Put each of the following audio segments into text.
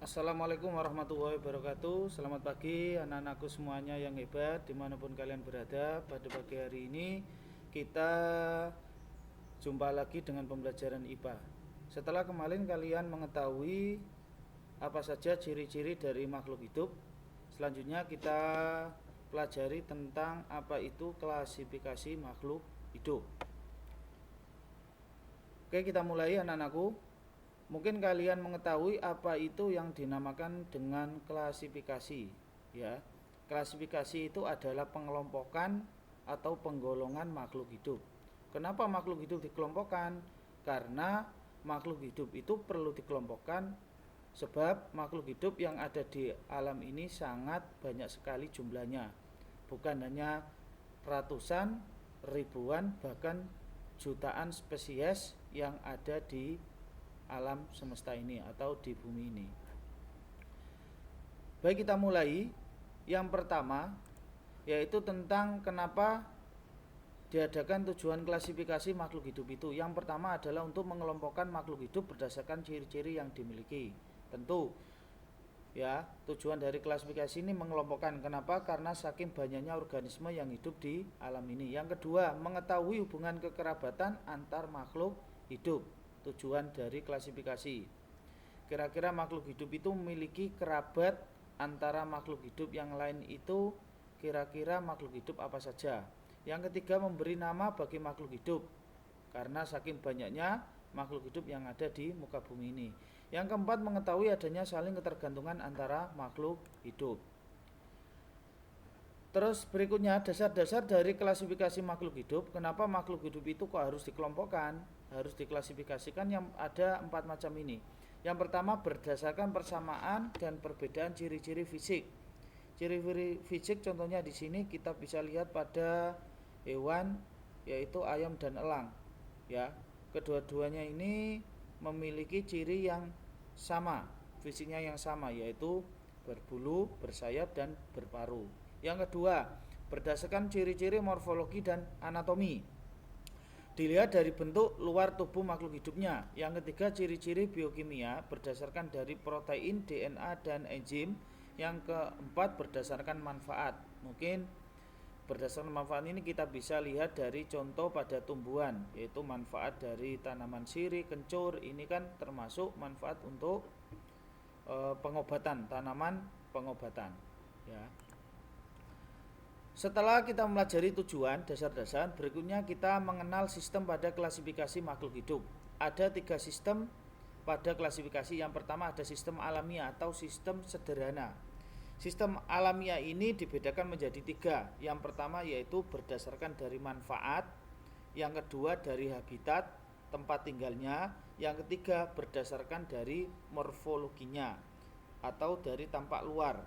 Assalamualaikum warahmatullahi wabarakatuh. Selamat pagi anak-anakku semuanya yang hebat dimanapun kalian berada. Pada pagi hari ini kita jumpa lagi dengan pembelajaran IPA. Setelah kemarin kalian mengetahui apa saja ciri-ciri dari makhluk hidup, selanjutnya kita pelajari tentang apa itu klasifikasi makhluk hidup. Oke, kita mulai anak-anakku. Mungkin kalian mengetahui apa itu yang dinamakan dengan klasifikasi, ya. Klasifikasi itu adalah pengelompokan atau penggolongan makhluk hidup. Kenapa makhluk hidup dikelompokkan? Karena makhluk hidup itu perlu dikelompokkan sebab makhluk hidup yang ada di alam ini sangat banyak sekali jumlahnya. Bukan hanya ratusan, ribuan, bahkan jutaan spesies yang ada di alam semesta ini atau di bumi ini. Baik, kita mulai. Yang pertama yaitu tentang kenapa diadakan tujuan klasifikasi makhluk hidup itu. Yang pertama adalah untuk mengelompokkan makhluk hidup berdasarkan ciri-ciri yang dimiliki. Tentu ya, tujuan dari klasifikasi ini mengelompokkan. Kenapa? Karena saking banyaknya organisme yang hidup di alam ini. Yang kedua, mengetahui hubungan kekerabatan antar makhluk hidup. Tujuan dari klasifikasi, kira-kira makhluk hidup itu memiliki kerabat antara makhluk hidup yang lain itu kira-kira makhluk hidup apa saja. Yang ketiga, memberi nama bagi makhluk hidup karena saking banyaknya makhluk hidup yang ada di muka bumi ini. Yang keempat, mengetahui adanya saling ketergantungan antara makhluk hidup. Terus berikutnya, dasar-dasar dari klasifikasi makhluk hidup. Kenapa makhluk hidup itu kok harus dikelompokkan, harus diklasifikasikan? Yang ada 4 macam ini. Yang pertama, berdasarkan persamaan dan perbedaan ciri-ciri fisik. Ciri-ciri fisik contohnya di sini kita bisa lihat pada hewan, yaitu ayam dan elang. Ya, kedua-duanya ini memiliki ciri yang sama, fisiknya yang sama, yaitu berbulu, bersayap, dan berparu. Yang kedua, berdasarkan ciri-ciri morfologi dan anatomi. Dilihat dari bentuk luar tubuh makhluk hidupnya. Yang ketiga, ciri-ciri biokimia berdasarkan dari protein, DNA, dan enzim. Yang keempat, berdasarkan manfaat. Mungkin berdasarkan manfaat ini kita bisa lihat dari contoh pada tumbuhan, yaitu manfaat dari tanaman sirih, kencur. Ini kan termasuk manfaat untuk pengobatan, tanaman pengobatan, ya. Setelah kita mempelajari tujuan dasar-dasar, berikutnya kita mengenal sistem pada klasifikasi makhluk hidup. Ada 3 sistem pada klasifikasi. Yang pertama ada sistem alamiah atau sistem sederhana. Sistem alamiah ini dibedakan menjadi 3. Yang pertama yaitu berdasarkan dari manfaat. Yang kedua dari habitat, tempat tinggalnya. Yang ketiga berdasarkan dari morfologinya atau dari tampak luar,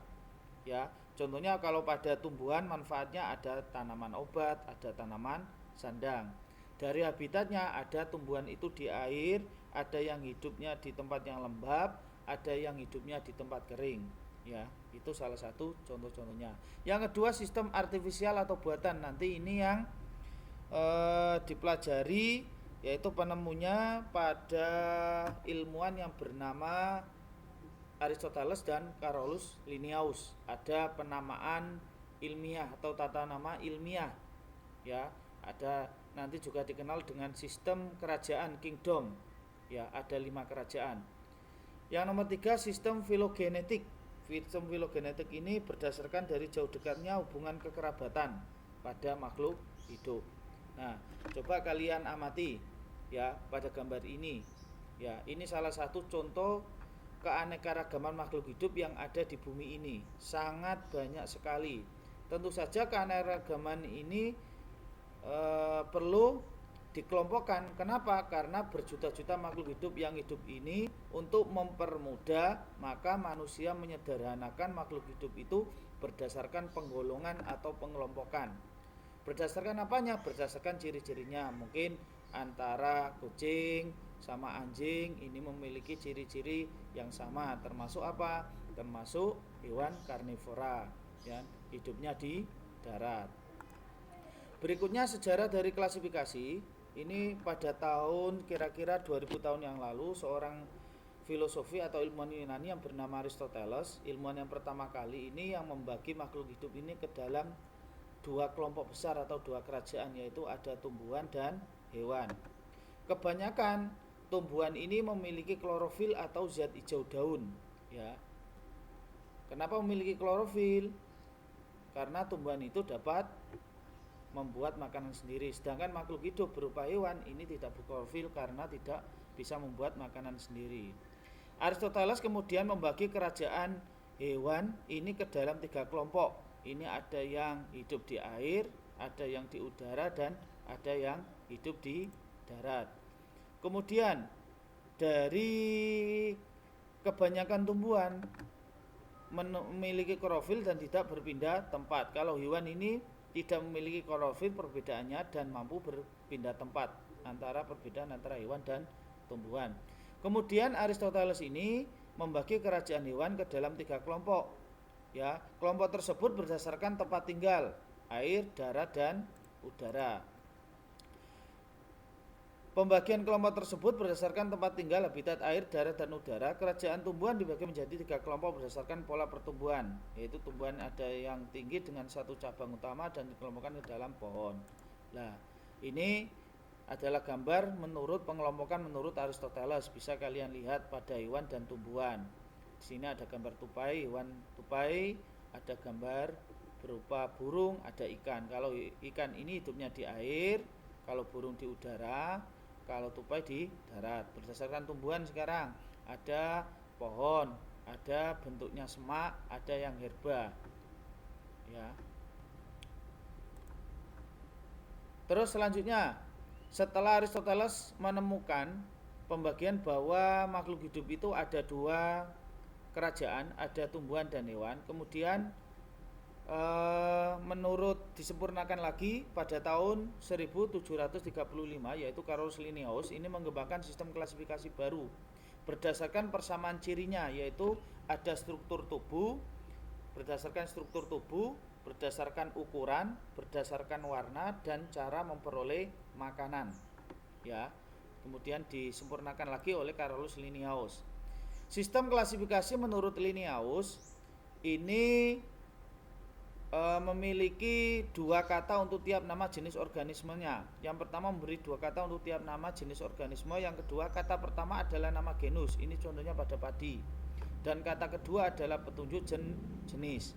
ya. Contohnya kalau pada tumbuhan manfaatnya ada tanaman obat, ada tanaman sandang. Dari habitatnya ada tumbuhan itu di air, ada yang hidupnya di tempat yang lembab, ada yang hidupnya di tempat kering, ya. Itu salah satu contoh-contohnya. Yang kedua sistem artifisial atau buatan. Nanti ini yang dipelajari, yaitu penemunya pada ilmuwan yang bernama Aristoteles dan Carolus Linnaeus. Ada penamaan ilmiah atau tata nama ilmiah, ya. Ada nanti juga dikenal dengan sistem kerajaan, kingdom, ya. Ada 5 kerajaan. Yang nomor 3, sistem filogenetik. Sistem filogenetik ini berdasarkan dari jauh dekatnya hubungan kekerabatan pada makhluk hidup. Nah, coba kalian amati, ya, pada gambar ini, ya. Ini salah satu contoh keanekaragaman makhluk hidup yang ada di bumi ini. Sangat banyak sekali. Tentu saja keanekaragaman ini perlu dikelompokkan. Kenapa? Karena berjuta-juta makhluk hidup yang hidup ini. Untuk mempermudah, maka manusia menyederhanakan makhluk hidup itu berdasarkan penggolongan atau pengelompokan. Berdasarkan apanya? Berdasarkan ciri-cirinya. Mungkin antara kucing sama anjing ini memiliki ciri-ciri yang sama, termasuk apa? Termasuk hewan karnivora, ya, hidupnya di darat. Berikutnya sejarah dari klasifikasi. Ini pada tahun kira-kira 2000 tahun yang lalu seorang filosofi atau ilmuwan Yunani yang bernama Aristoteles. Ilmuwan yang pertama kali ini yang membagi makhluk hidup ini ke dalam dua kelompok besar atau dua kerajaan, yaitu ada tumbuhan dan hewan. Kebanyakan tumbuhan ini memiliki klorofil atau zat hijau daun, ya. Kenapa memiliki klorofil? Karena tumbuhan itu dapat membuat makanan sendiri, sedangkan makhluk hidup berupa hewan ini tidak berklorofil karena tidak bisa membuat makanan sendiri. Aristoteles kemudian membagi kerajaan hewan ini ke dalam tiga kelompok. Ini ada yang hidup di air, ada yang di udara, dan ada yang hidup di darat. Kemudian dari kebanyakan tumbuhan memiliki klorofil dan tidak berpindah tempat. Kalau hewan ini tidak memiliki klorofil, perbedaannya dan mampu berpindah tempat antara perbedaan antara hewan dan tumbuhan. Kemudian Aristoteles ini membagi kerajaan hewan ke dalam tiga kelompok. Ya, kelompok tersebut berdasarkan tempat tinggal, air, darat, dan udara. Pembagian kelompok tersebut berdasarkan tempat tinggal, habitat, air, darat, dan udara. Kerajaan tumbuhan dibagi menjadi tiga kelompok berdasarkan pola pertumbuhan, yaitu tumbuhan ada yang tinggi dengan satu cabang utama dan dikelompokkan ke dalam pohon. Nah, ini adalah gambar menurut pengelompokan menurut Aristoteles. Bisa kalian lihat pada hewan dan tumbuhan. Di sini ada gambar tupai, hewan tupai, ada gambar berupa burung, ada ikan. Kalau ikan ini hidupnya di air, kalau burung di udara, kalau tupai di darat. Berdasarkan tumbuhan sekarang ada pohon, ada bentuknya semak, ada yang herba. Ya. Terus selanjutnya, setelah Aristoteles menemukan pembagian bahwa makhluk hidup itu ada dua kerajaan, ada tumbuhan dan hewan. Kemudian menurut disempurnakan lagi pada tahun 1735, yaitu Carolus Linnaeus ini mengembangkan sistem klasifikasi baru berdasarkan persamaan cirinya, yaitu ada struktur tubuh, berdasarkan ukuran, berdasarkan warna, dan cara memperoleh makanan. Ya, kemudian disempurnakan lagi oleh Carolus Linnaeus. Sistem klasifikasi menurut Linnaeus ini memiliki dua kata untuk tiap nama jenis organismenya. Yang pertama memberi dua kata untuk tiap nama jenis organisme. Yang kedua, kata pertama adalah nama genus. Ini contohnya pada padi. Dan kata kedua adalah petunjuk jenis.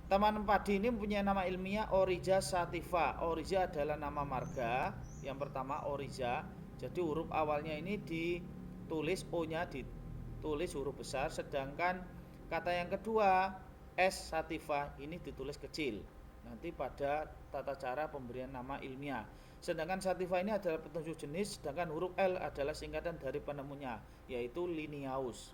Tanaman padi ini mempunyai nama ilmiah Oryza sativa. Oryza adalah nama marga. Yang pertama Oryza. Jadi huruf awalnya ini ditulis O-nya ditulis huruf besar, sedangkan kata yang kedua S sativa ini ditulis kecil. Nanti pada tata cara pemberian nama ilmiah. Sedangkan sativa ini adalah petunjuk jenis, sedangkan huruf L adalah singkatan dari penemunya, yaitu Linnaeus.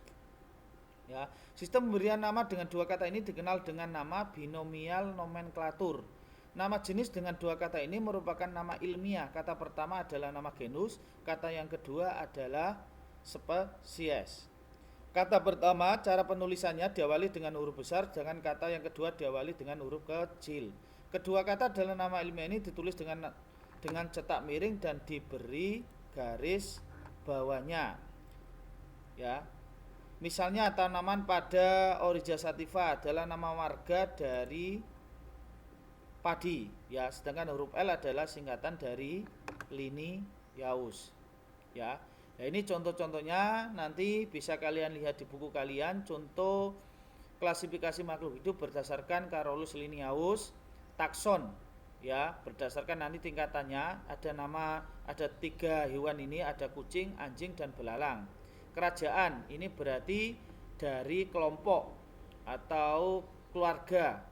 Ya, sistem pemberian nama dengan dua kata ini dikenal dengan nama binomial nomenklatur. Nama jenis dengan dua kata ini merupakan nama ilmiah. Kata pertama adalah nama genus, kata yang kedua adalah spesies. Kata pertama, cara penulisannya diawali dengan huruf besar, sedangkan kata yang kedua diawali dengan huruf kecil. Kedua kata dalam nama ilmiah ini ditulis dengan cetak miring dan diberi garis bawahnya. Ya. Misalnya tanaman pada Oryza sativa adalah nama marga dari padi, ya, sedangkan huruf L adalah singkatan dari Linnaeus. Ya. Nah, ini contoh-contohnya nanti bisa kalian lihat di buku kalian, contoh klasifikasi makhluk hidup berdasarkan Carolus Linnaeus, takson, ya, berdasarkan nanti tingkatannya, ada 3 hewan ini, ada kucing, anjing, dan belalang. Kerajaan ini berarti dari kelompok atau keluarga,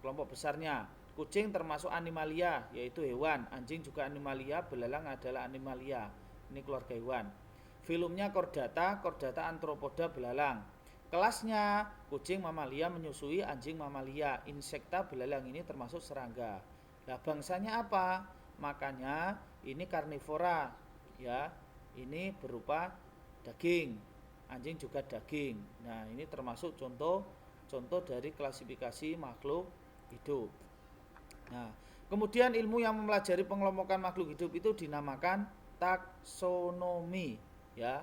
kelompok besarnya. Kucing termasuk animalia, yaitu hewan, anjing juga animalia, belalang adalah animalia. Ini keluarga hewan. Filumnya Chordata Arthropoda belalang. Kelasnya kucing mamalia menyusui, anjing mamalia, insekta belalang ini termasuk serangga. Nah, bangsanya apa? Makanya ini karnivora, ya. Ini berupa daging. Anjing juga daging. Nah, ini termasuk contoh dari klasifikasi makhluk hidup. Nah, kemudian ilmu yang mempelajari pengelompokan makhluk hidup itu dinamakan taksonomi, ya.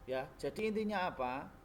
Ya, jadi intinya apa?